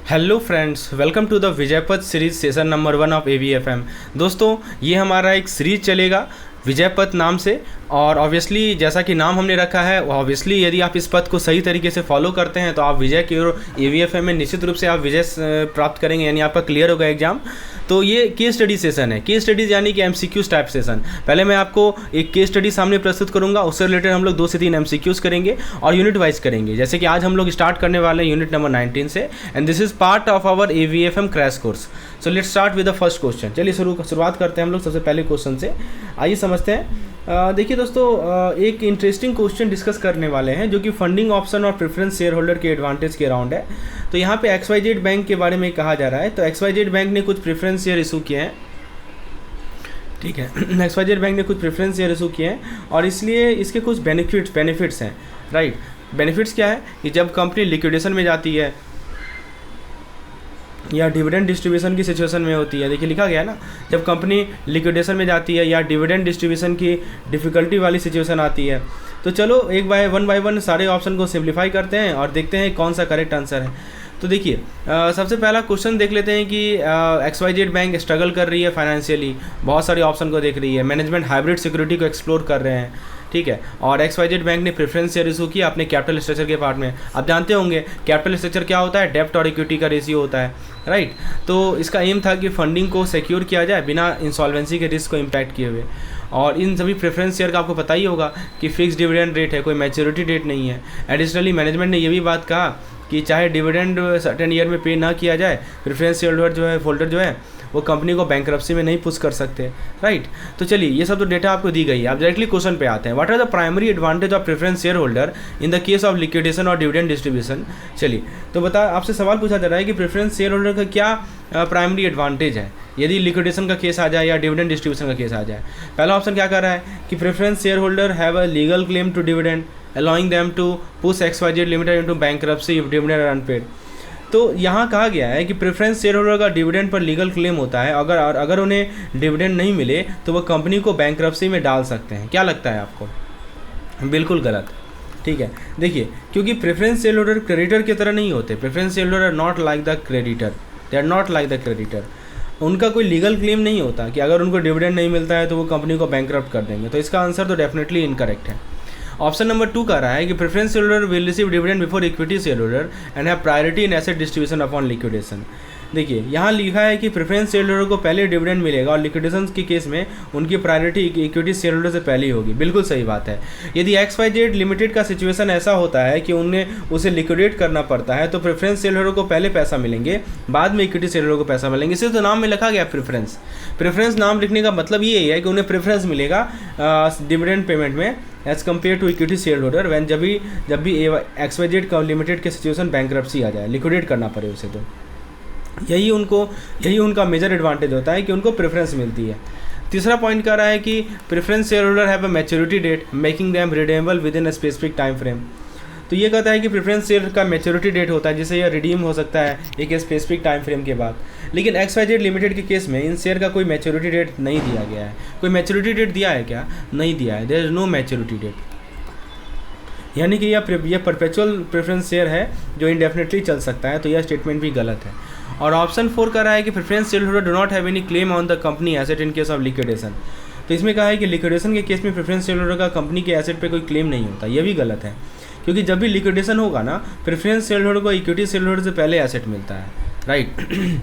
Hello friends, welcome to the Vijaypath series session number 1 of AVFM। दोस्तों, ये हमारा एक सीरीज चलेगा विजयपथ नाम से। और ऑब्वियसली जैसा कि नाम हमने रखा है, ऑब्वियसली यदि आप इस पथ को सही तरीके से फॉलो करते हैं तो आप विजय की ओर AVFM में निश्चित रूप से आप विजय प्राप्त करेंगे, यानी आपका क्लियर होगा एग्जाम। तो ये केस स्टडी सेशन है। केस स्टडीज़ यानी कि MCQs टाइप सेशन। पहले मैं आपको एक केस स्टडी सामने प्रस्तुत करूंगा, उससे रिलेटेड हम लोग 2 से 3 MCQs करेंगे और यूनिट वाइज करेंगे। जैसे कि आज हम लोग स्टार्ट करने वाले हैं यूनिट नंबर 19 से, and this is part of our AVFM crash course. So let's start with the first question. चलिए शुरुआत करते हैं हम लोग सबसे पहले क्वेश्चन से। आइए समझते हैं। देखिए दोस्तों, एक इंटरेस्टिंग क्वेश्चन डिस्कस करने वाले हैं जो कि फंडिंग ऑप्शन और प्रेफरेंस शेयर होल्डर के एडवांटेज के अराउंड है। तो यहाँ पे XYZ बैंक के बारे में कहा जा रहा है। तो XYZ बैंक ने कुछ प्रेफरेंस शेयर इशू किए हैं, ठीक है। XYZ बैंक ने कुछ प्रेफरेंस शेयर इशू किए हैं और इसलिए इसके कुछ बेनिफिट्स हैं, राइट। बेनिफिट्स क्या है कि जब कंपनी लिक्विडेशन में जाती है या डिविडेंड डिस्ट्रीब्यूशन की सिचुएशन में होती है, देखिए लिखा गया है ना, जब कंपनी लिक्विडेशन में जाती है या डिविडेंड डिस्ट्रीब्यूशन की डिफ़िकल्टी वाली सिचुएशन आती है। तो चलो वन बाय वन सारे ऑप्शन को सिंप्लीफाई करते हैं और देखते हैं कौन सा करेक्ट आंसर है। तो देखिए, सबसे पहला क्वेश्चन देख लेते हैं कि XYZ बैंक स्ट्रगल कर रही है फाइनेंशियली, बहुत सारे ऑप्शन को देख रही है, मैनेजमेंट हाइब्रिड सिक्योरिटी को एक्सप्लोर कर रहे हैं, ठीक है। और XYZ बैंक ने प्रेफरेंस शेयर इशू किया अपने कैपिटल स्ट्रक्चर के पार्ट में। आप जानते होंगे कैपिटल स्ट्रक्चर क्या होता है, डेब्ट और इक्विटी का रेशियो होता है, राइट। तो इसका एम था कि फंडिंग को सिक्योर किया जाए बिना इंसॉल्वेंसी के रिस्क को इम्पैक्ट किए हुए। और इन सभी प्रेफरेंस शेयर का आपको पता ही होगा कि फिक्स डिविडेंड रेट है, कोई मैच्योरिटी डेट नहीं है। एडिशनली मैनेजमेंट ने ये भी बात कहा कि चाहे डिविडेंड सर्टेन ईयर में पे ना किया जाए, प्रेफरेंस शेयर होल्डर जो है वो कंपनी को बैंकरप्सी में नहीं पुश कर सकते, राइट। तो चलिए, ये सब तो डेटा आपको दी गई है। आप डायरेक्टली क्वेश्चन पे आते हैं। What are the primary advantage of preference share holder in the case of liquidation और डिविडेंड डिस्ट्रीब्यूशन। चलिए, तो आपसे सवाल पूछा जा रहा है कि प्रेफरेंस शेयर होल्डर का क्या प्राइमरी एडवांटेज है यदि लिक्विडेशन का केस आ जाए या डिविडेंड डिस्ट्रीब्यूशन का केस आ जाए। पहला ऑप्शन क्या कर रहा है कि preference share holder have a legal claim to dividend allowing them to push XYZ Limited into bankruptcy if dividend are unpaid। तो यहाँ कहा गया है कि प्रेफरेंस शेयर होल्डर का डिविडेंड पर लीगल क्लेम होता है। अगर उन्हें डिविडेंड नहीं मिले तो वह कंपनी को बैंकरप्सी में डाल सकते हैं। क्या लगता है आपको? बिल्कुल गलत, ठीक है। देखिए, क्योंकि प्रेफरेंस शेयर होल्डर क्रेडिटर की तरह नहीं होते। Preference share holder are not like the creditor, they are not like the creditor. उनका कोई लीगल क्लेम नहीं होता कि अगर उनको डिविडेंड नहीं मिलता है तो वो कंपनी को बैंकरप्ट कर देंगे। तो इसका आंसर तो डेफिनेटली इनकरेक्ट है। ऑप्शन नंबर 2 कह रहा है कि preference share holder will receive dividend before equity share holder and have priority in asset distribution upon liquidation. देखिए, यहाँ लिखा है कि प्रेफरेंस शेयर होल्डर को पहले डिविडेंड मिलेगा और लिक्विडेशन के केस में उनकी प्रायोरिटी इक्विटी शेयर होल्डर से पहले ही होगी। बिल्कुल सही बात है। यदि XYZ लिमिटेड का सिचुएशन ऐसा होता है कि उन्हें उसे लिक्विडेट करना पड़ता है तो प्रेफरेंस शेयर होल्डर को पहले पैसा मिलेंगे, बाद में इक्विटी शेयर होल्डर को पैसा मिलेंगे। इसे तो नाम में लिखा गया प्रेफरेंस नाम लिखने का मतलब ये है कि उन्हें प्रेफरेंस मिलेगा डिविडेंड पेमेंट में as compare to equity share holder when जब भी XYZ लिमिटेड के सिचुएशन बैंकरप्सी आ जाए, लिक्विडेट करना पड़े उसे। तो यही उनका मेजर एडवांटेज होता है कि उनको प्रेफरेंस मिलती है। तीसरा पॉइंट कह रहा है कि preference share holder have a maturity date making them redeemable within a specific time frame. तो ये कहता है कि प्रेफरेंस शेयर का मैच्योरिटी डेट होता है जिसे यह रिडीम हो सकता है एक स्पेसिफिक टाइम फ्रेम के बाद। लेकिन XYZ लिमिटेड के केस में इन शेयर का कोई मैच्योरिटी डेट नहीं दिया गया है। कोई मैच्योरिटी डेट दिया है क्या? नहीं दिया है। There is no maturity date, यानी कि यह परपेचुअल प्रेफरेंस शेयर है जो इंडेफिनेटली चल सकता है। तो यह स्टेटमेंट भी गलत है। और ऑप्शन 4 कह रहा है कि preference share holder do not have any claim on the company asset in case of liquidation. तो इसमें कहा है कि लिक्विडेशन के केस में प्रेफरेंस शेयर होल्डर का कंपनी के एसेट पे कोई क्लेम नहीं होता। यह भी गलत है, क्योंकि जब भी लिक्विडेशन होगा ना, प्रेफरेंस शेयर होल्डर को इक्विटी शेयर होल्डर से पहले एसेट मिलता है, राइट।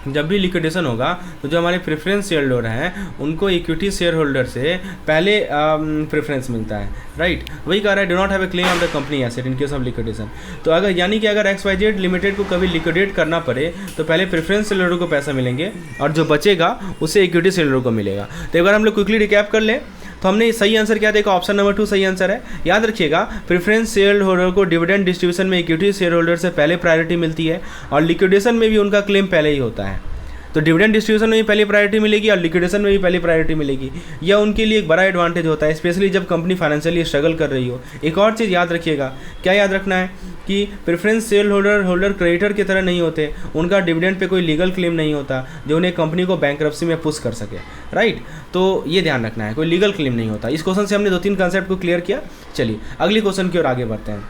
जब भी लिक्विडेशन होगा तो जो हमारे प्रेफरेंस शेयर होल्डर हैं उनको इक्विटी शेयर होल्डर से पहले प्रेफरेंस मिलता है, राइट। वही कह रहा है do not have a claim on the company asset in case of liquidation. तो यानी कि अगर XYZ लिमिटेड को कभी लिक्विडेट करना पड़े तो पहले प्रेफरेंस शेयर होल्डर को पैसा मिलेंगे और जो बचेगा उसे इक्विटी शेयर होल्डर को मिलेगा। तो एक बार हम लोग क्विकली रिकैप कर लें तो हमने सही आंसर क्या देखा? ऑप्शन नंबर 2 सही आंसर है। याद रखिएगा, प्रेफरेंस शेयर होल्डर को डिविडेंड डिस्ट्रीब्यूशन में इक्विटी शेयर होल्डर से पहले प्रायोरिटी मिलती है और लिक्विडेशन में भी उनका क्लेम पहले ही होता है। तो डिविडेंड डिस्ट्रीब्यूशन में भी पहली प्रायोरिटी मिलेगी और लिक्विडेशन में भी पहली प्रायोरिटी मिलेगी। यह उनके लिए एक बड़ा एडवांटेज होता है, स्पेशली जब कंपनी फाइनेंशियली स्ट्रगल कर रही हो। एक और चीज़ याद रखिएगा, क्या याद रखना है कि प्रेफरेंस शेयर होल्डर क्रेडिटर की तरह नहीं होते। उनका डिविडेंड पे कोई लीगल क्लेम नहीं होता जो उन्हें कंपनी को बैंकरप्सी में पुश कर सके, राइट। तो ये ध्यान रखना है, कोई लीगल क्लेम नहीं होता। इस क्वेश्चन से हमने 2-3 कॉन्सेप्ट को क्लियर किया। चलिए अगली क्वेश्चन की ओर आगे बढ़ते हैं।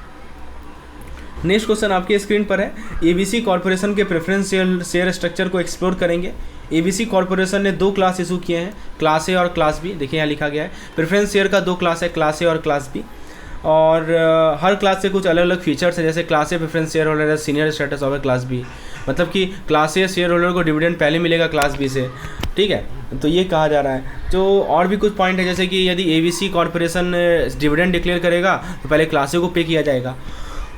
नेक्स्ट क्वेश्चन आपके स्क्रीन पर है, एबीसी कॉर्पोरेशन के प्रेफरेंस शेयर स्ट्रक्चर को एक्सप्लोर करेंगे। एबीसी कॉर्पोरेशन ने 2 क्लास इशू किए हैं, क्लास ए और क्लास बी। देखिए यहाँ लिखा गया है प्रेफरेंस शेयर का 2 क्लास है, क्लास ए और क्लास बी, और हर क्लास से कुछ अलग अलग फीचर्स है। जैसे class A preference share holder है senior status of class B, मतलब कि क्लास ए शेयर होल्डर को डिविडेंड पहले मिलेगा क्लास बी से, ठीक है। तो ये कहा जा रहा है। तो और भी कुछ पॉइंट है, जैसे कि यदि एबीसी कॉर्पोरेशन डिविडेंड डिक्लेयर करेगा तो पहले क्लास ए को पे किया जाएगा।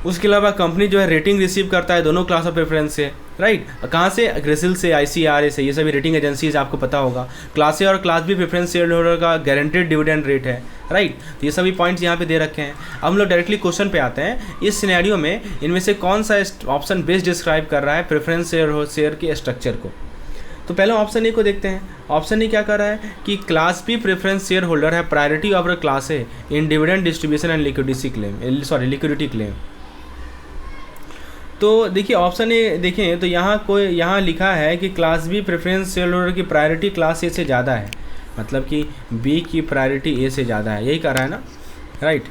उसके अलावा कंपनी जो है रेटिंग रिसीव करता है दोनों क्लास ऑफ प्रेफरेंस से, राइट। कहाँ से? ग्रिसिल से, आईसीआरए से, ये सभी रेटिंग एजेंसीज आपको पता होगा। क्लास ए और class B preference share holder का गारंटेड डिविडेंड रेट है, राइट। तो ये सभी पॉइंट्स यहाँ पे दे रखे हैं। अब हम लोग डायरेक्टली क्वेश्चन पे आते हैं। इस सिनेरियो में इनमें से कौन सा ऑप्शन बेस्ट डिस्क्राइब कर रहा है प्रेफरेंस शेयर के स्ट्रक्चर को? तो पहले ऑप्शन ए को देखते हैं। ऑप्शन ए क्या कर रहा है कि class B preference share holder है priority over class A in dividend distribution and liquidity claim. तो देखिए ऑप्शन ए देखें तो यहाँ लिखा है कि class B preference share holder की प्रायोरिटी क्लास ए से ज़्यादा है, मतलब कि बी की प्रायोरिटी ए से ज़्यादा है, यही कर रहा है ना, राइट।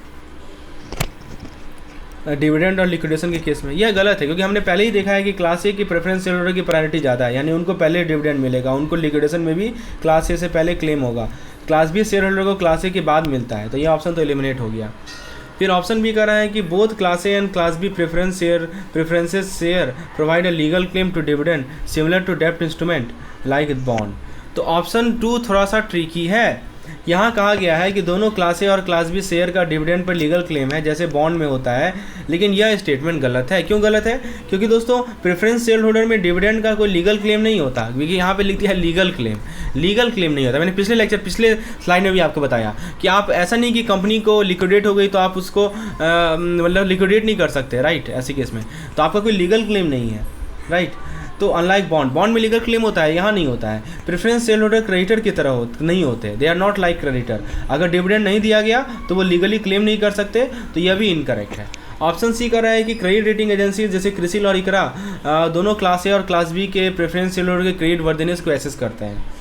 डिविडेंड और लिक्विडेशन के केस में यह गलत है, क्योंकि हमने पहले ही देखा है कि क्लास ए की प्रेफरेंस शेयर होल्डर की प्रायोरिटी ज़्यादा है, यानी उनको पहले डिविडेंड मिलेगा, उनको लिक्विडेशन में भी क्लास ए से पहले क्लेम होगा। क्लास बी शेयर होल्डर को क्लास ए के बाद मिलता है, तो यह ऑप्शन तो एलिमिनेट हो गया। फिर ऑप्शन बी कर रहा है कि both class A and class B preferences share provide a legal claim to dividend similar to डेब्ट इंस्ट्रूमेंट लाइक बॉन्ड। तो ऑप्शन 2 थोड़ा सा ट्रिकी है। यहाँ कहा गया है कि दोनों क्लास ए और क्लास बी शेयर का डिविडेंड पर लीगल क्लेम है, जैसे बॉन्ड में होता है, लेकिन यह स्टेटमेंट गलत है। क्यों गलत है? क्योंकि दोस्तों प्रेफरेंस शेयर होल्डर में डिविडेंड का कोई लीगल क्लेम नहीं होता, क्योंकि यहाँ पे लिख दिया है लीगल क्लेम नहीं होता। मैंने पिछले स्लाइड में भी आपको बताया कि आप ऐसा नहीं कि कंपनी को लिक्विडेट हो गई तो आप उसको मतलब लिक्विडेट नहीं कर सकते, राइट। ऐसे केस में तो आपका कोई लीगल क्लेम नहीं है, राइट। तो अनलाइक बॉन्ड में लीगल क्लेम होता है, यहाँ नहीं होता है। प्रेफरेंस शेयर होल्डर क्रेडिटर की तरह नहीं होते, they are not like creditor. अगर डिविडेंड नहीं दिया गया तो वो लीगली क्लेम नहीं कर सकते, तो यह भी इनकरेक्ट है। ऑप्शन सी कर रहा है कि क्रेडिट रेटिंग एजेंसी जैसे क्रिसिल और इकरा दोनों क्लास ए और क्लास बी के प्रेफरेंस शेयर होल्डर के क्रेडिट वर्दिनेस को एसेस करते हैं।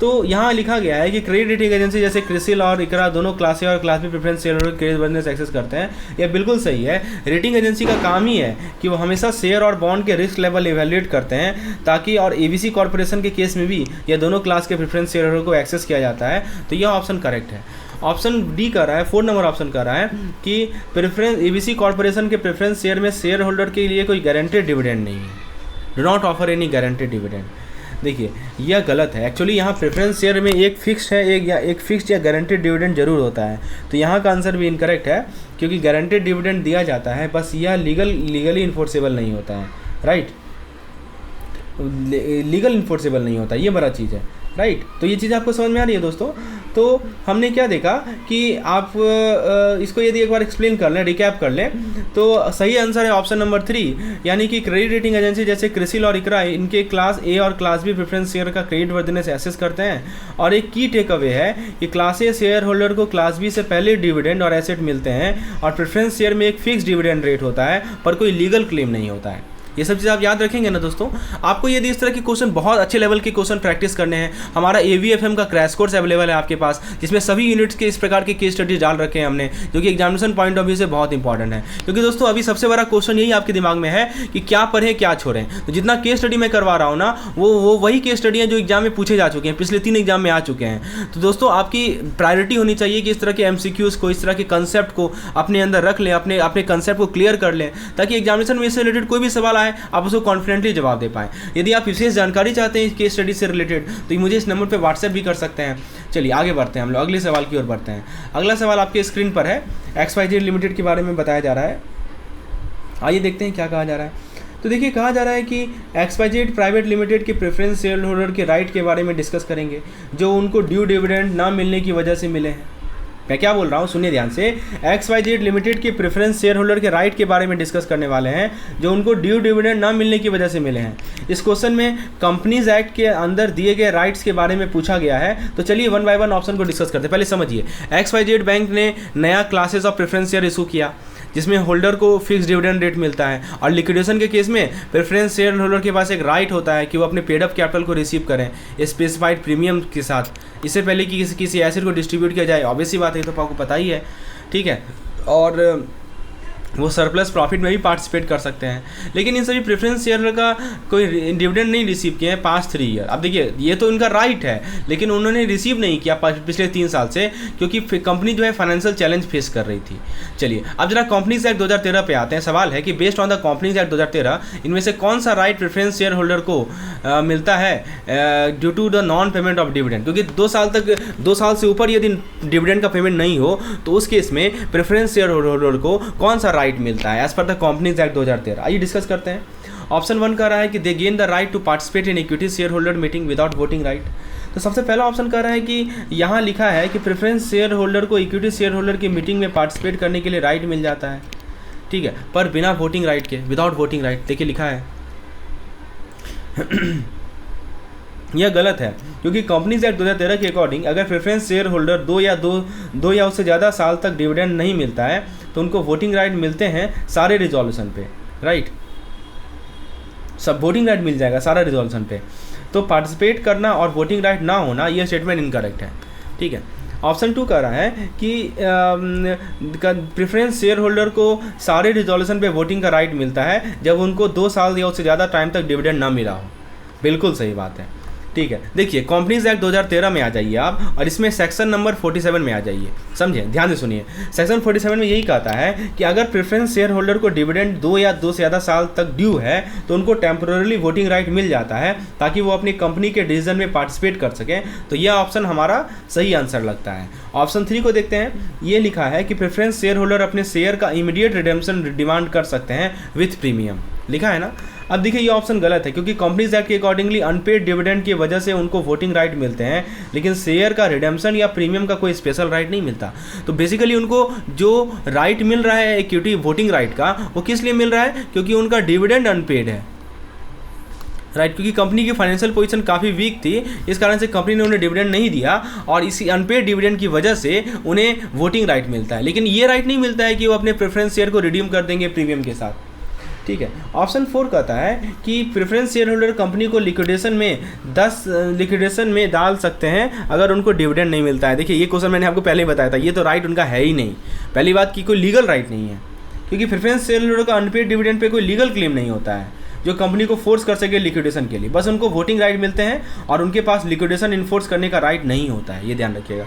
तो यहाँ लिखा गया है कि क्रेडिट रेटिंग एजेंसी जैसे क्रिसिल और इकरा दोनों क्लास ए और class B preference share holder credit worthiness access करते हैं। यह बिल्कुल सही है। रेटिंग एजेंसी का काम ही है कि वो हमेशा शेयर और बॉन्ड के रिस्क लेवल इवैल्यूएट करते हैं, ताकि और एबीसी कॉर्पोरेशन के केस में भी यह दोनों क्लास के प्रेफरेंस शेयर होल्डर को एक्सेस किया जाता है। तो यह ऑप्शन करेक्ट है। ऑप्शन डी कर रहा है, 4 नंबर ऑप्शन कर रहा है कि प्रेफरेंस एबीसी कॉर्पोरेशन के प्रेफरेंस शेयर में शेयर होल्डर के लिए कोई गारंटेड डिविडेंड नहीं है, do not offer any guaranteed dividend. देखिए यह गलत है। एक्चुअली यहाँ प्रेफरेंस शेयर में एक फिक्स है, एक फिक्स या गारंटेड डिविडेंड जरूर होता है। तो यहाँ का आंसर भी इनकरेक्ट है, क्योंकि गारंटेड डिविडेंड दिया जाता है, बस यह लीगली इन्फोर्सेबल नहीं होता है, राइट। लीगल इन्फोर्सेबल नहीं होता, ये बड़ा चीज़ है, राइट। तो ये चीज़ आपको समझ में आ रही है दोस्तों। तो हमने क्या देखा कि आप इसको यदि एक बार एक्सप्लेन कर लें, रिकैप कर लें, तो सही आंसर है ऑप्शन नंबर 3, यानी कि क्रेडिट रेटिंग एजेंसी जैसे क्रिसिल और इकरा इनके क्लास ए और क्लास बी प्रेफरेंस शेयर का क्रेडिट वर्दिनेस एसेस करते हैं। और एक की टेक अवे है कि क्लास ए शेयर होल्डर को क्लास बी से पहले डिविडेंड और एसेट मिलते हैं, और प्रेफरेंस शेयर में एक फिक्स डिविडेंड रेट होता है, पर कोई लीगल क्लेम नहीं होता है। ये सब चीज़ आप याद रखेंगे ना दोस्तों। आपको यदि इस तरह के क्वेश्चन, बहुत अच्छे लेवल के क्वेश्चन प्रैक्टिस करने हैं, हमारा AVFM का क्रैश कोर्स अवेलेबल है आपके पास, जिसमें सभी यूनिट्स के इस प्रकार के केस स्टडीज डाल रखे हैं हमने, जो कि एग्जामिनेशन पॉइंट ऑफ व्यू से बहुत इंपॉर्टेंट है। क्योंकि दोस्तों अभी सबसे बड़ा क्वेश्चन यही आपके दिमाग में है कि क्या पढ़ें क्या छोड़ें। तो जितना केस स्टडी मैं करवा रहा हूँ ना, वो वही केस स्टडी हैं जो एग्जाम में पूछे जा चुके हैं, पिछले 3 एग्जाम में आ चुके हैं। तो दोस्तों आपकी प्रायोरिटी होनी चाहिए कि इस तरह के MCQs को, इस तरह के कंसेप्ट को अपने अंदर रख लें, अपने कंसेप्ट को क्लियर कर लें, ताकि एग्जामिनेशन में इससे रिलेटेड कोई भी सवाल आए आप उसको कॉन्फिडेंटली जवाब दे पाएं। यदि आप विशेष जानकारी चाहते हैं केस स्टडी से रिलेटेड, तो मुझे इस नंबर पे व्हाट्सएप भी कर सकते हैं। चलिए आगे बढ़ते हैं, हम लोग अगले सवाल की ओर बढ़ते हैं। अगला सवाल आपके स्क्रीन पर है, XYZ लिमिटेड के बारे में बताया जा रहा है। आइए देखते हैं क्या कहा जा रहा है। तो देखिए कहा जा रहा है कि XYZ प्राइवेट लिमिटेड के प्रेफरेंस शेयर होल्डर के राइट के बारे में डिस्कस करेंगे, जो उनको ड्यू डिविडेंड ना मिलने की वजह से मिले हैं। मैं क्या बोल रहा हूँ, सुनिए ध्यान से। XYZ लिमिटेड के प्रेफरेंस शेयर होल्डर के राइट के बारे में डिस्कस करने वाले हैं, जो उनको ड्यू डिविडेंड ना मिलने की वजह से मिले हैं। इस क्वेश्चन में कंपनीज एक्ट के अंदर दिए गए राइट्स के बारे में पूछा गया है। तो चलिए 1 बाय 1 ऑप्शन को डिस्कस करते हैं। पहले समझिए, XYZ बैंक ने नया classes of preference share issue किया, जिसमें होल्डर को फिक्स डिविडेंड रेट मिलता है। और लिक्विडेशन के केस में प्रेफरेंस शेयर होल्डर के पास एक राइट होता है कि वो अपने पेड अप कैपिटल को रिसीव करें स्पेसिफाइड प्रीमियम के साथ, इससे पहले कि किसी एसेट को डिस्ट्रीब्यूट किया जाए। ऑब्वियस सी बात है, तो आपको पता ही है, ठीक है। और वो सरप्लस प्रॉफिट में भी पार्टिसिपेट कर सकते हैं। लेकिन इन सभी प्रेफरेंस शेयर का कोई डिविडेंड नहीं रिसीव किए हैं पास्ट 3 ईयर। अब देखिए ये तो इनका राइट है, लेकिन उन्होंने रिसीव नहीं किया पिछले 3 साल से, क्योंकि कंपनी जो है फाइनेंशियल चैलेंज फेस कर रही थी। चलिए अब जरा कंपनीज एक्ट 2013 पे आते हैं। सवाल है कि based on the companies act 2013 इनमें से कौन सा राइट प्रेफरेंस शेयर होल्डर को मिलता है due to the non payment of dividend. क्योंकि 2 साल से ऊपर यदि डिविडेंड का पेमेंट नहीं हो तो उस केस में प्रेफरेंस शेयर होल्डर को कौन सा राइट मिलता है as per the companies act 2013। आइए डिस्कस करते हैं। ऑप्शन 1 कह रहा है कि they gain the right to participate in equity share holder meeting without voting right. तो सबसे पहला ऑप्शन कह रहा है कि यहाँ लिखा है कि प्रेफरेंस शेयर होल्डर को इक्विटी शेयर होल्डर की मीटिंग में पार्टिसिपेट करने के लिए राइट मिल जाता है, ठीक है, पर बिना वोटिंग राइट के, विदाउट वोटिंग राइट। देखिए लिखा है यह गलत है, क्योंकि कंपनीज एक्ट 2013 के अकॉर्डिंग अगर प्रेफरेंस शेयर होल्डर दो या उससे ज़्यादा साल तक डिविडेंड नहीं मिलता है तो उनको वोटिंग राइट मिलते हैं सारे रिजोल्यूशन पे, राइट, सब वोटिंग राइट मिल जाएगा सारा रिजोल्यूशन पे। तो पार्टिसिपेट करना और वोटिंग राइट ना होना यह स्टेटमेंट इनकरेक्ट है, ठीक है। ऑप्शन 2 कह रहा है कि प्रेफरेंस शेयर होल्डर को सारे रिजोल्यूशन पे वोटिंग का राइट मिलता है जब उनको 2 साल या उससे ज़्यादा टाइम तक डिविडेंड ना मिला हो। बिल्कुल सही बात है, ठीक है। देखिए कंपनीज एक्ट 2013 में आ जाइए आप और इसमें सेक्शन नंबर 47 में आ जाइए, समझे, ध्यान से सुनिए। सेक्शन 47 में यही कहता है कि अगर प्रेफरेंस शेयर होल्डर को डिविडेंड 2 या 2 से ज़्यादा साल तक ड्यू है तो उनको टेम्पोररी वोटिंग राइट मिल जाता है ताकि वो अपनी कंपनी के डिसीजन में पार्टिसिपेट कर सकें। तो यह ऑप्शन हमारा सही आंसर लगता है। ऑप्शन 3 को देखते हैं। ये लिखा है कि प्रेफरेंस शेयर होल्डर अपने शेयर का इमीडिएट रिडेम्पशन डिमांड कर सकते हैं विथ प्रीमियम, लिखा है ना। अब देखिए ये ऑप्शन गलत है, क्योंकि कंपनीज एक्ट के अकॉर्डिंगली अनपेड डिविडेंड की वजह से उनको वोटिंग राइट मिलते हैं, लेकिन शेयर का रिडेम्पशन या प्रीमियम का कोई स्पेशल राइट नहीं मिलता। तो बेसिकली उनको जो राइट मिल रहा है इक्विटी वोटिंग राइट का, वो किस लिए मिल रहा है, क्योंकि उनका डिविडेंड अनपेड है, राइट, क्योंकि कंपनी की फाइनेंशियल पोजीशन काफ़ी वीक थी, इस कारण से कंपनी ने उन्हें डिविडेंड नहीं दिया और इसी अनपेड डिविडेंड की वजह से उन्हें वोटिंग राइट मिलता है। लेकिन ये राइट नहीं मिलता है कि वो अपने प्रेफरेंस शेयर को रिडीम कर देंगे प्रीमियम के साथ, ठीक है। ऑप्शन 4 कहता है कि प्रेफरेंस शेयर होल्डर कंपनी को लिक्विडेशन में डाल सकते हैं अगर उनको डिविडेंड नहीं मिलता है। देखिए ये क्वेश्चन मैंने आपको पहले ही बताया था, ये तो राइट उनका है ही नहीं। पहली बात कि कोई लीगल राइट नहीं है, क्योंकि प्रेफरेंस शेयर होल्डर का अनपेड डिविडेंड पे कोई लीगल क्लेम नहीं होता है जो कंपनी को फोर्स कर सके लिक्विडेशन के लिए। बस उनको वोटिंग राइट मिलते हैं और उनके पास लिक्विडेशन इन्फोर्स करने का राइट नहीं होता है, ये ध्यान रखिएगा।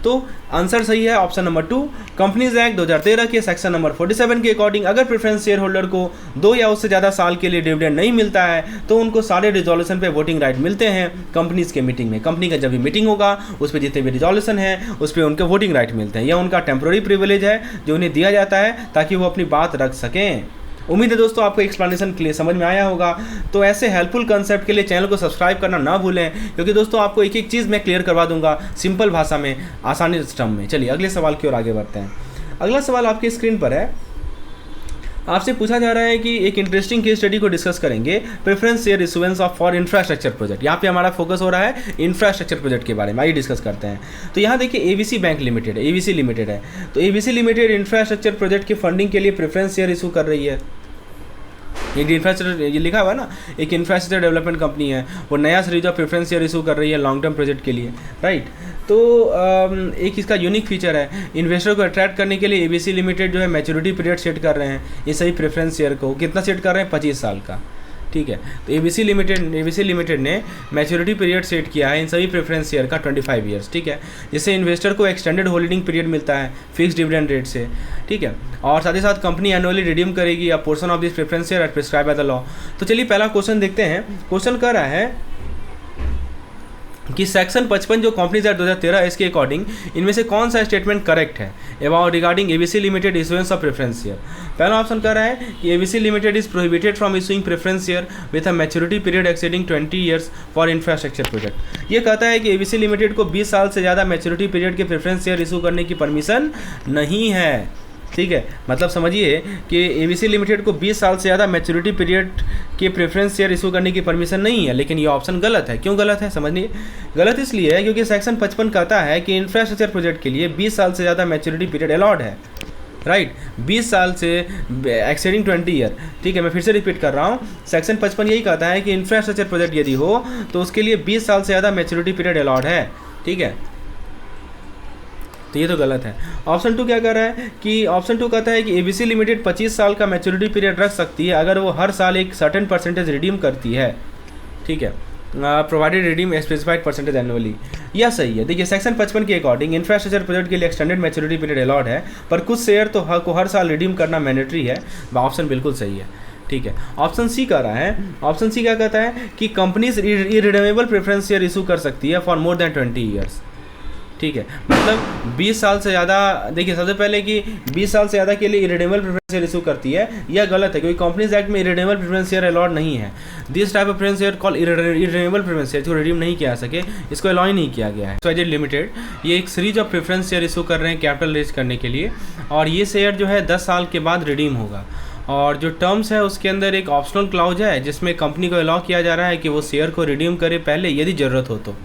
तो आंसर सही है ऑप्शन नंबर 2। कंपनीज एक्ट 2013 के सेक्शन नंबर 47 के अकॉर्डिंग अगर प्रेफरेंस शेयर होल्डर को 2 या उससे ज़्यादा साल के लिए डिविडेंड नहीं मिलता है तो उनको सारे रिजोल्यूशन पे वोटिंग राइट मिलते हैं कंपनीज के मीटिंग में। कंपनी का जब भी मीटिंग होगा उस पर जितने भी रिजोल्यूशन है उस पर उनके वोटिंग राइट मिलते हैं। यह उनका टेम्प्रोरी प्रिविलेज है जो उन्हें दिया जाता है ताकि वो अपनी बात रख सकें। उम्मीद है दोस्तों आपको एक्सप्लेनेशन क्लियर समझ में आया होगा। तो ऐसे हेल्पफुल कंसेप्ट के लिए चैनल को सब्सक्राइब करना ना भूलें, क्योंकि दोस्तों आपको एक एक चीज़ मैं क्लियर करवा दूंगा सिंपल भाषा में, आसानी टर्म में। चलिए अगले सवाल की ओर आगे बढ़ते हैं। अगला सवाल आपकी स्क्रीन पर है। आपसे पूछा जा रहा है कि एक इंटरेस्टिंग केस स्टडी को डिस्कस करेंगे, preference share issuance of for infrastructure project. यहाँ पे हमारा फोकस हो रहा है इंफ्रास्ट्रक्चर प्रोजेक्ट के बारे में, आइए डिस्कस करते हैं। तो यहाँ देखिए ABC bank limited, ABC limited है। तो एबीसी लिमिटेड इंफ्रास्ट्रक्चर प्रोजेक्ट की फंडिंग के लिए प्रेफरेंस शेयर इशू कर रही है। एक इंफ्रास्ट्रक्चर, ये लिखा हुआ है ना, एक इंफ्रास्ट्रक्चर डेवलपमेंट कंपनी है, वो नया series of preference share issue कर रही है लॉन्ग टर्म प्रोजेक्ट के लिए, राइट। तो एक इसका यूनिक फीचर है, इन्वेस्टर को अट्रैक्ट करने के लिए एबीसी लिमिटेड जो है मैच्योरिटी पीरियड सेट कर रहे हैं ये सही प्रेफरेंस शेयर को। कितना सेट कर रहे हैं, 25 साल का, ठीक है। तो एबीसी लिमिटेड ने मैच्योरिटी पीरियड सेट किया है इन सभी प्रेफरेंस शेयर का 25 ईयर्स, ठीक है, जिससे इन्वेस्टर को एक्सटेंडेड होल्डिंग पीरियड मिलता है फिक्स डिविडेंड रेट से, ठीक है। और साथ ही साथ कंपनी एनुअली रिडीम करेगी अ portion of this preference share eight prescribe by the law. तो चलिए पहला क्वेश्चन देखते हैं। क्वेश्चन कर रहा है कि सेक्शन 55 जो कंपनीज एक्ट 2013 इसके अकॉर्डिंग इनमें से कौन सा स्टेटमेंट करेक्ट है about regarding ABC limited issuance of preference share. पहला ऑप्शन कह रहा है कि ABC limited is prohibited from issuing preference share with a maturity period exceeding 20 years for infrastructure project. ये कहता है कि एबीसी लिमिटेड को 20 साल से ज़्यादा मैच्योरिटी पीरियड के प्रेफरेंस शेयर इशू करने की परमिशन नहीं है, ठीक है। मतलब समझिए कि एबीसी लिमिटेड को 20 साल से ज़्यादा मैच्योरिटी पीरियड के प्रेफरेंस शेयर इशू करने की परमिशन नहीं है। लेकिन ये ऑप्शन गलत है। क्यों गलत है समझिए। गलत इसलिए है क्योंकि सेक्शन 55 कहता है कि इंफ्रास्ट्रक्चर प्रोजेक्ट के लिए 20 साल से ज़्यादा मैच्योरिटी पीरियड अलाउड है, राइट, 20 साल से एक्सेडिंग 20 ईयर, ठीक है। मैं फिर से रिपीट कर रहा हूँ, सेक्शन 55 यही कहता है कि इंफ्रास्ट्रक्चर प्रोजेक्ट यदि हो तो उसके लिए 20 साल से ज़्यादा मैच्योरिटी पीरियड अलाउड है, ठीक है। तो ये तो गलत है। ऑप्शन 2 क्या कर रहा है कि ऑप्शन 2 कहता है कि एबीसी लिमिटेड 25 साल का मैच्योरिटी पीरियड रख सकती है अगर वो हर साल एक सर्टेन परसेंटेज रिडीम करती है, ठीक है, provided redeem specified percentage annually. यह सही है। देखिए सेक्शन 55 के अकॉर्डिंग इंफ्रास्ट्रक्चर प्रोजेक्ट के लिए एक्सटेंडेड मैच्योरिटी पीरियड अलॉट है, पर कुछ शेयर तो को हर साल रिडीम करना मैंडेटरी है। ऑप्शन बिल्कुल सही है, ठीक है। ऑप्शन सी कह रहा है, ऑप्शन सी क्या कहता है कि कंपनीज इरिडेमेबल प्रेफरेंस शेयर इशू कर सकती है फॉर मोर देन 20 ईयर्स, ठीक है, मतलब 20 साल से ज़्यादा। देखिए सबसे पहले कि 20 साल से ज़्यादा के लिए इरिडेमेबल प्रेफरेंस शेयर इशू करती है, यह गलत है क्योंकि कंपनीज एक्ट में इरिडेमेबल प्रेफरेंस शेयर अलॉट नहीं है। This type of preference share call irredeemable preference share जो रिडीम नहीं किया सके, इसको अलॉ ही नहीं किया गया है। XYZ लिमिटेड ये एक series of preference share issue कर रहे हैं कैपिटल रेज करने के लिए, और ये शेयर जो है 10 साल के बाद रिडीम होगा। और जो टर्म्स है उसके अंदर एक ऑप्शनल क्लाउज है जिसमें कंपनी को अलॉ किया जा रहा है कि वो शेयर को रिडीम करे पहले यदि ज़रूरत हो तो।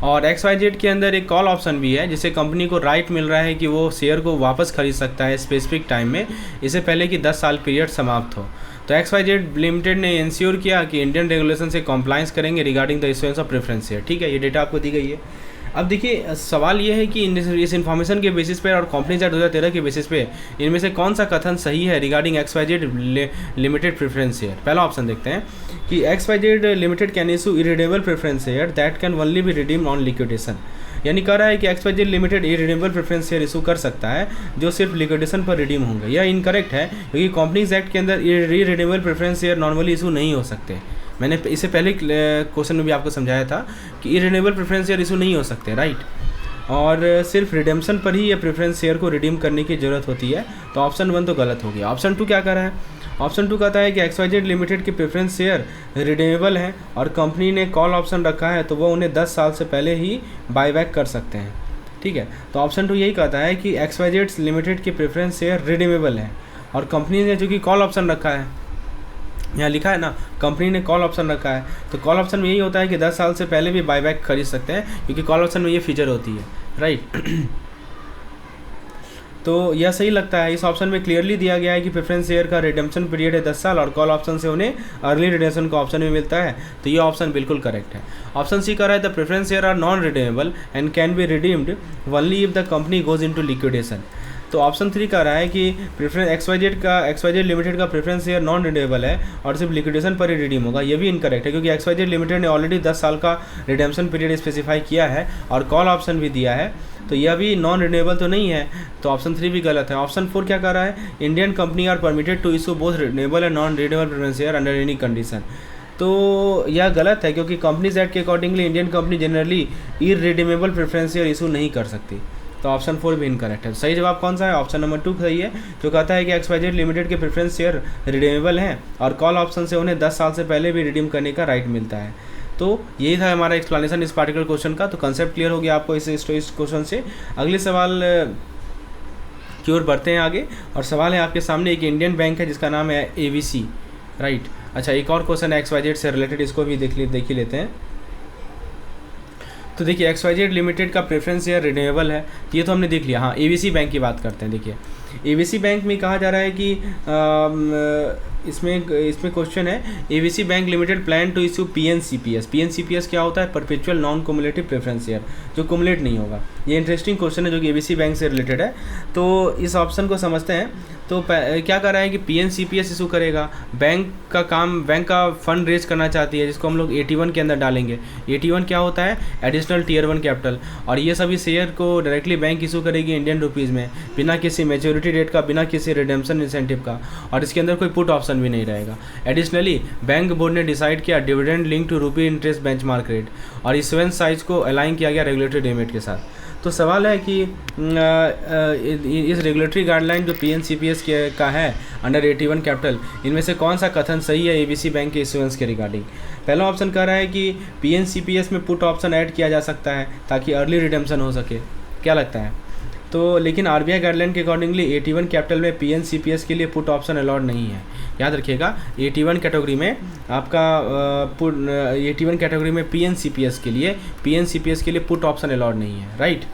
और XYZ के अंदर एक कॉल ऑप्शन भी है जिससे कंपनी को राइट मिल रहा है कि वो शेयर को वापस खरीद सकता है स्पेसिफिक टाइम में, इससे पहले कि 10 साल पीरियड समाप्त हो। तो XYZ लिमिटेड ने इंश्योर किया कि इंडियन रेगुलेशन से कॉम्प्लाइंस करेंगे regarding the issuance of preference share, ठीक है। ये डेटा आपको दी गई है। अब देखिए सवाल ये है कि इस इन्फॉर्मेशन के बेसिस पर और कंपनीज एक्ट 2013 के बेसिस पे इनमें से कौन सा कथन सही है regarding XYZ limited preference share. पहला ऑप्शन देखते हैं कि XYZ limited can issue irredeemable preference share that can only be redeemed on liquidation, यानी कह रहा है कि XYZ limited irredeemable preference share issue कर सकता है जो सिर्फ लिक्विडेशन पर रिडीम होंगे। यह इनकरेक्ट है क्योंकि कंपनीज एक्ट के अंदर इरिडेबल प्रेफरेंस शेयर नॉर्मली इशू नहीं हो सकते। मैंने इससे पहले क्वेश्चन में भी आपको समझाया था कि इरिडेमेबल प्रेफरेंस शेयर इशू नहीं हो सकते, राइट, और सिर्फ रिडेम्पशन पर ही ये प्रेफरेंस शेयर को रिडीम करने की ज़रूरत होती है। तो ऑप्शन 1 तो गलत हो गया। ऑप्शन 2 क्या कर रहा है, ऑप्शन 2 कहता है कि XYZ लिमिटेड के प्रेफरेंस शेयर रिडीमेबल हैं और कंपनी ने कॉल ऑप्शन रखा है तो वो उन्हें 10 साल से पहले ही बाईबैक कर सकते हैं, ठीक है। तो ऑप्शन 2 यही कहता है कि XYZ लिमिटेड के प्रेफरेंस शेयर रिडीमेबल हैं और कंपनी ने जो कि कॉल ऑप्शन रखा है, यहाँ लिखा है ना कंपनी ने कॉल ऑप्शन रखा है, तो कॉल ऑप्शन में यही होता है कि 10 साल से पहले भी बाईबैक खरीद सकते हैं क्योंकि कॉल ऑप्शन में ये फीचर होती है, राइट। तो यह सही लगता है। इस ऑप्शन में क्लियरली दिया गया है कि प्रेफरेंस शेयर का रिडेम्पशन पीरियड है 10 साल और कॉल ऑप्शन से उन्हें अर्ली रिडेम्पशन का ऑप्शन भी मिलता है, तो ये ऑप्शन बिल्कुल करेक्ट है। ऑप्शन सी कह रहा है the preference share are non redeemable and can be redeemed only if the company goes into liquidation. तो ऑप्शन 3 कह रहा है कि प्रेफरेंस XYZ लिमिटेड का प्रेफरेंस शेयर नॉन रिडेबल है और सिर्फ लिक्विडेशन पर ही रिडीम होगा। ये भी इनकरेक्ट है क्योंकि XYZ लिमिटेड ने ऑलरेडी 10 साल का रिडेम्पशन पीरियड स्पेसिफाई किया है और कॉल ऑप्शन भी दिया है, तो यह भी नॉन रिन्यूएबल तो नहीं है, तो ऑप्शन 3 भी गलत है। ऑप्शन 4 क्या कह रहा है, Indian company are permitted to issue both renewable and non renewable preference share under any condition. तो यह गलत है क्योंकि कंपनीज एक्ट के accordingly Indian company generally irredeemable preference share issue नहीं कर सकती, तो ऑप्शन 4 भी इनकरेक्ट है। सही जवाब कौन सा है, ऑप्शन नंबर 2 सही है, जो कहता है कि XYZ लिमिटेड के प्रेफरेंस शेयर रिडीमेबल हैं और कॉल ऑप्शन से उन्हें 10 साल से पहले भी रिडीम करने का राइट मिलता है। तो यही था हमारा एक्सप्लेनेशन इस पार्टिकुलर क्वेश्चन का। तो कंसेप्ट क्लियर हो गया आपको इस क्वेश्चन से। अगले सवाल की ओर बढ़ते हैं आगे, और सवाल है आपके सामने, एक इंडियन बैंक है जिसका नाम है ABC, राइट। अच्छा, एक और क्वेश्चन है XYZ से रिलेटेड, इसको भी देख ही लेते हैं। तो देखिए XYZ लिमिटेड का प्रेफरेंस शेयर रिन्यूएबल है, ये तो हमने देख लिया। हाँ, ABC बैंक की बात करते हैं। देखिए ABC बैंक में कहा जा रहा है कि इसमें क्वेश्चन है, ABC bank limited plan to issue PNCPS क्या होता है, perpetual non cumulative preference share, जो कुमुलेट नहीं होगा। ये इंटरेस्टिंग क्वेश्चन है जो कि ABC बैंक से रिलेटेड है। तो इस ऑप्शन को समझते हैं। तो क्या कर रहा है कि PNCPS इशू करेगा, बैंक का फंड रेज करना चाहती है जिसको हम लोग 81 के अंदर डालेंगे। 81 क्या होता है, एडिशनल टियर 1 कैपिटल, और ये सभी शेयर को डायरेक्टली बैंक इशू करेगी इंडियन रुपीज़ में, बिना किसी मैच्योरिटी डेट का, बिना किसी रिडेम्पशन इंसेंटिव का, और इसके अंदर कोई पुट ऑप्शन भी नहीं रहेगा। एडिशनली बैंक बोर्ड ने डिसाइड किया dividend link to rupee interest benchmark rate, और इशुएंस साइज को अलाइन किया गया रेगुलेटरी लिमिट के साथ। तो सवाल है कि इस रेगुलेटरी गाइडलाइन जो PNCPS का है अंडर 81 कैपिटल, इनमें से कौन सा कथन सही है ABC बैंक के इशुएंस के रिगार्डिंग। पहला ऑप्शन कह रहा है कि PNCPS में पुट ऑप्शन ऐड किया जा सकता है ताकि अर्ली रिडेम्पशन हो सके। क्या लगता है? तो लेकिन RBI गाइडलाइन के अकॉर्डिंगली 81 कैपिटल में PNCPS के लिए पुट ऑप्शन अलाउड नहीं है। याद रखिएगा, 81 कैटेगरी में आपका 81 कैटेगरी में PNCPS के लिए पुट ऑप्शन अलाउड नहीं है, राइट।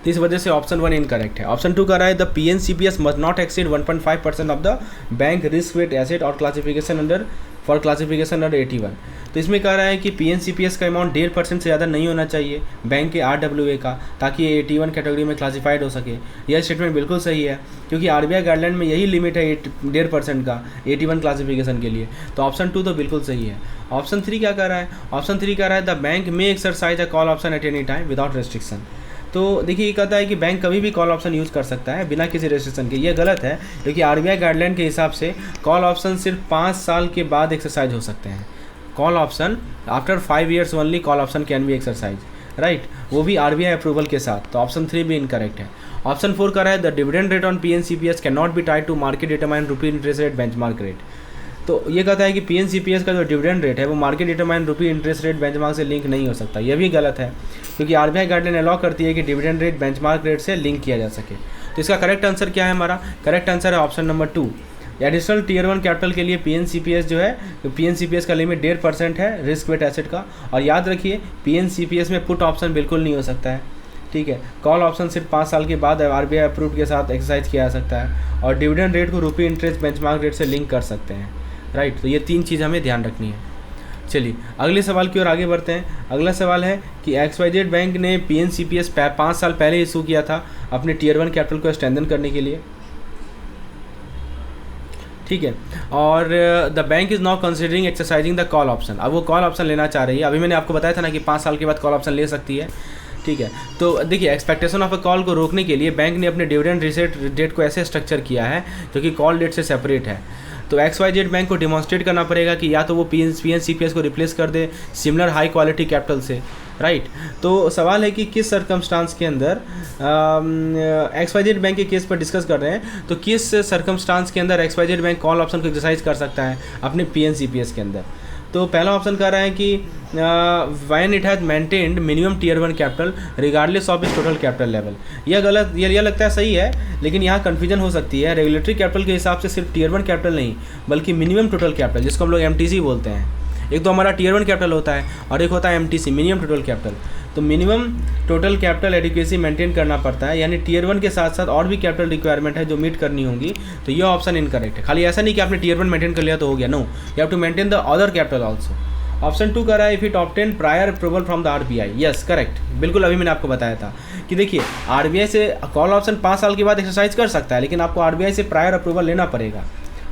तो इस वजह से ऑप्शन 1 इनकरेक्ट है। ऑप्शन 2 कह रहा है the PNCPS must not exceed 1.5% of the bank risk weight asset और classification under for classification under 81। तो इसमें कह रहा है कि PNCPS का अमाउंट 1.5% से ज़्यादा नहीं होना चाहिए बैंक के RWA का, ताकि ये 81 कैटेगरी में क्लासिफाइड हो सके। यह स्टेटमेंट बिल्कुल सही है, क्योंकि RBI गाइडलाइन में यही लिमिट है 1.5% का 81 क्लासिफिकेशन के लिए। तो ऑप्शन 2 तो बिल्कुल सही है। ऑप्शन 3 क्या कह रहा है? ऑप्शन 3 कह रहा है द बैंक में exercise a call option at any time without restriction. तो देखिए, ये कहता है कि बैंक कभी भी कॉल ऑप्शन यूज़ कर सकता है बिना किसी रेस्ट्रिक्शन के। ये गलत है, क्योंकि RBI गाइडलाइन के हिसाब से कॉल ऑप्शन सिर्फ 5 साल के बाद एक्सरसाइज हो सकते हैं। Call option after 5 years only call option can be exercise, right, वो भी RBI अप्रूवल के साथ। तो ऑप्शन 3 भी इनकरेक्ट है। ऑप्शन 4 का रहा है the dividend rate on PNCPS can not be tied to market determine rupee interest rate benchmark rate. तो ये कहता है कि PNCPS का जो डिविडेंड रेट है वो market determine rupee interest rate benchmark से लिंक नहीं हो सकता। यह भी गलत है, क्योंकि RBI गाइडलाइन अलाउ करती है कि डिविडेंड रेट बेंचमार्क रेट से लिंक किया जा सके। तो इसका करेक्ट आंसर क्या है? हमारा करेक्ट आंसर है option number 2। Additional tier 1 capital के लिए PNCPS जो है, PNCPS का लिमिट 1.5% है रिस्क वेट एसेट का। और याद रखिए, PNCPS में पुट ऑप्शन बिल्कुल नहीं हो सकता है, ठीक है। कॉल ऑप्शन सिर्फ 5 साल के बाद RBI अप्रूव्ड के साथ एक्सरसाइज किया जा सकता है, और डिविडेंड रेट को रुपी इंटरेस्ट बेंचमार्क रेट से लिंक कर सकते हैं, राइट। तो ये 3 चीज़ हमें ध्यान रखनी है। चलिए अगले सवाल की ओर आगे बढ़ते हैं। अगला सवाल है कि XYZ बैंक ने PNCPS 5 साल पहले इशू किया था अपने टीयर 1 कैपिटल को स्ट्रेंथन करने के लिए, ठीक है। और the bank is now considering exercising the call option. अब वो कॉल ऑप्शन लेना चाह रही है। अभी मैंने आपको बताया था ना कि 5 साल के बाद कॉल ऑप्शन ले सकती है, ठीक है। तो देखिए, एक्सपेक्टेशन ऑफ अ कॉल को रोकने के लिए बैंक ने अपने डिविडेंड रीसेट डेट को ऐसे स्ट्रक्चर किया है जो कि कॉल डेट से सेपरेट है। तो XYZ बैंक को डिमॉन्स्ट्रेट करना पड़ेगा कि या तो वो PNCPS को रिप्लेस कर they similar high quality capital से, राइट। तो सवाल है कि किस सर्कमस्टांस के अंदर XYZ बैंक के केस पर डिस्कस कर रहे हैं, तो किस सर्कमस्टांस के अंदर XYZ बैंक कॉल ऑप्शन को एक्सरसाइज कर सकता है अपने PNCPS के अंदर। तो पहला ऑप्शन कह रहा है कि when it has maintained minimum tier 1 capital regardless of its total capital level. यह गलत, यह लगता है सही है, लेकिन यहाँ कन्फ्यूजन हो सकती है। रेगुलेटरी कैपिटल के हिसाब से सिर्फ टीयर 1 कैपिटल नहीं, बल्कि मिनिमम टोटल कैपिटल, जिसको हम लोग MTC बोलते हैं। एक तो हमारा टीयर 1 कैपिटल होता है और एक होता है MTC, मिनिमम टोटल कैपिटल। तो minimum total capital adequacy maintain करना पड़ता है, यानी टीयर 1 के साथ साथ और भी कैपिटल रिक्वायरमेंट है जो मीट करनी होंगी। तो ये ऑप्शन इनकरेक्ट है। खाली ऐसा नहीं कि आपने टीयर 1 मेंटेन कर लिया तो हो गया, no, you have to maintain the other capital also. Option 2 कह रहा है if it obtain prior approval from the RBI। Yes, correct, बिल्कुल अभी मैंने आपको बताया था कि देखिए, RBI से कॉल ऑप्शन 5 साल के बाद एक्सरसाइज कर सकता है, लेकिन आपको RBI से प्रायर अप्रूवल लेना पड़ेगा,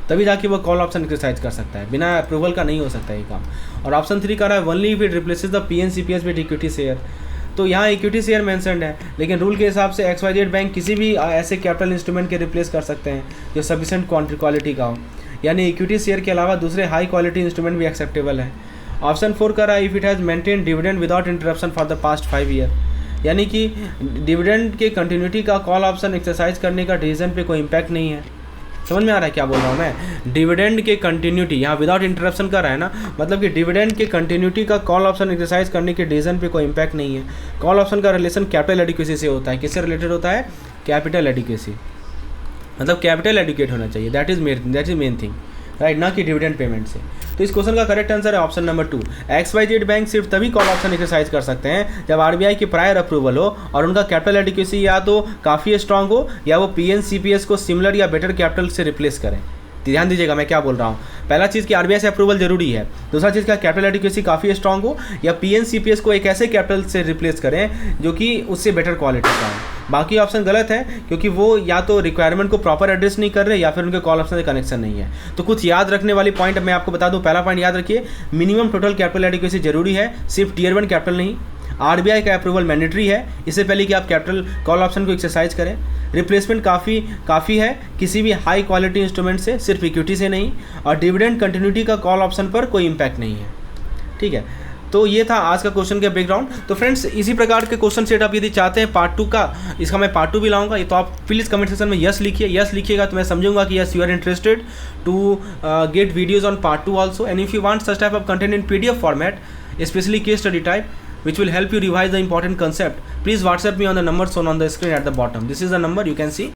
तभी जाके वो कॉल ऑप्शन एक्सरसाइज कर सकता है। बिना अप्रूवल का नहीं हो सकता ये काम। और ऑप्शन 3 कह रहा है only if it replaces the PNCPS with equity share. तो यहाँ इक्विटी शेयर मेंशन्ड है, लेकिन रूल के हिसाब से XYZ बैंक किसी भी ऐसे कैपिटल इंस्ट्रूमेंट के रिप्लेस कर सकते हैं जो सफिशिएंट क्वालिटी का हो, यानी इक्विटी शेयर के अलावा दूसरे हाई क्वालिटी इंस्ट्रूमेंट भी एक्सेप्टेबल है। ऑप्शन 4 कह रहा है if it has maintain dividend without interruption for the past 5 year, यानी कि डिविडेंड के कंटिन्यूटी का कॉल ऑप्शन एक्सरसाइज करने का डिसीजन पे कोई इम्पैक्ट नहीं है। समझ में आ रहा है क्या बोल रहा हूँ मैं? डिविडेंड के कंटिन्यूटी, यहाँ विदाउट इंटरप्शन कर रहा है ना, मतलब कि डिविडेंड के कंटिन्यूटी का कॉल ऑप्शन एक्सरसाइज करने के डिसीजन पे कोई इम्पैक्ट नहीं है। कॉल ऑप्शन का रिलेशन कैपिटल एडिक्वेसी से होता है। किससे रिलेटेड होता है? कैपिटल एडिक्वेसी, मतलब कैपिटल एडुकेट होना चाहिए, that is main thing, right, ना कि डिविडेंड पेमेंट से। तो इस क्वेश्चन का करेक्ट आंसर है ऑप्शन नंबर 2। XYZ बैंक सिर्फ तभी कॉल ऑप्शन एक्सरसाइज कर सकते हैं जब RBI की प्रायर अप्रूवल हो और उनका कैपिटल एडिक्वेसी या तो काफ़ी स्ट्रांग हो या वो PNCPS को सिमिलर या बेटर कैपिटल से रिप्लेस करें। ध्यान दीजिएगा मैं क्या बोल रहा हूँ। पहला चीज़ कि RBI से अप्रूवल जरूरी है, दूसरा चीज़ का कैपिटल एडिक्वेसी काफ़ी स्ट्रांग हो या PNCPS को एक ऐसे कैपिटल से रिप्लेस करें जो कि उससे बेटर क्वालिटी का हो। बाकी ऑप्शन गलत है, क्योंकि वो या तो रिक्वायरमेंट को प्रॉपर एड्रेस नहीं कर रहे या फिर उनके कॉल ऑप्शन से कनेक्शन नहीं है। तो कुछ याद रखने वाली पॉइंट मैं आपको बता दूं। पहला पॉइंट याद रखिए, मिनिमम टोटल कैपिटल एडिक्वेसी जरूरी है, सिर्फ टीयर 1 कैपिटल नहीं। RBI का अप्रूवल मैंडेटरी है, इससे पहले कि आप कैपिटल कॉल ऑप्शन को एक्सरसाइज करें। रिप्लेसमेंट काफ़ी है किसी भी हाई क्वालिटी इंस्ट्रूमेंट से, सिर्फ इक्विटी से नहीं। और डिविडेंड कंटिन्यूटी का कॉल ऑप्शन पर कोई इम्पैक्ट नहीं है, ठीक है। तो ये था आज का क्वेश्चन का बैकग्राउंड। तो फ्रेंड्स, इसी प्रकार के क्वेश्चन सेट आप यदि चाहते हैं पार्ट 2 का, इसका मैं पार्ट 2 भी लाऊंगा। ये तो आप प्लीज़ कमेंट सेक्शन में यस लिखिए। यस लिखिएगा तो मैं समझूंगा कि yes you are interested to get videos on part 2 also. And if you want such type of content in PDF format, especially case study type, which will help you revise the important concept, please WhatsApp me on the number shown on the screen at the bottom. This is the number you can see.